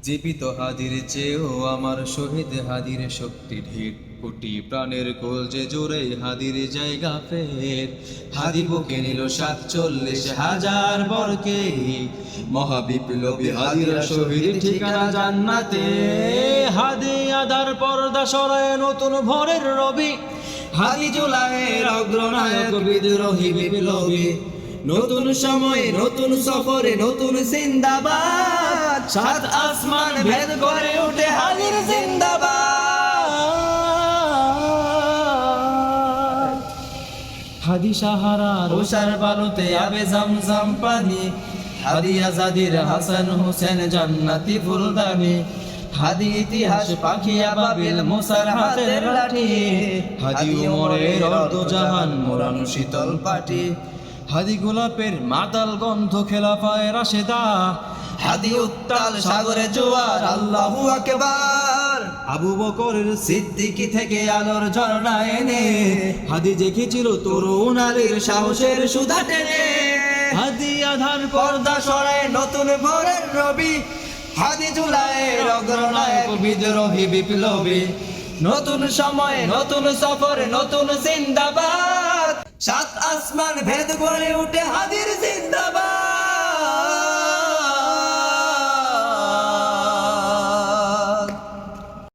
জীবিত হাদির চেয়েও আমার শহীদ হাদির শক্তি ঢের, কোটি প্রাণের কলজে জোরে হাদির জায়গা ফের। হাদি বুকে নিল ৪৭,০০০ বরকে, মহাবিপ্লবী হাদিরা শহীদ ঠিকানা জান্নাতে। হাদি আদার পর্দা সরায় নতুন ভোরের রবি, হাদি জুলাইয়ের অগ্রনায়ক বিদ্রোহী বিপ্লবী। নতুন সময়ে নতুন সফরে নতুন জিন্দাবাদ, সাত আসমান ভেদ করে উঠে হাদির জিন্দাবাদ। হাদি সাহারার ওশার বালুতে আবে জমজম পানি, হাদি আজাদির হাসান হোসেন জান্নাতি ফুলদানি। হাদি ইতিহাস পাখি আবাবিল মুসার হাতের লাঠি, হাদি উমরের অর্ধজাহান মোরানো শীতল পাটি। হাদি গোলাপের মাতাল গন্ধ খেলাফায় রাশেদা, হাদি উত্তাল সাগরে জোয়ার আল্লাহু আকবার। আবু বকরের সিদ্দিকী থেকে আলোর ঝর্ণা এনে, হাদি জেগেছিল তরুণ আলীর সাহসের সুধা টেনে। হাদি আধার পর্দা সরায় নতুন ভোরের রবি, হাদি জুলাইয়ের অগ্রনায়ক বিদ্রোহী বিপ্লবী। নতুন সময়ে নতুন সফরে নতুন জিন্দাবাদ, সাত আসমান ভেদ করে উঠে হাদির জিন্দাবাদ।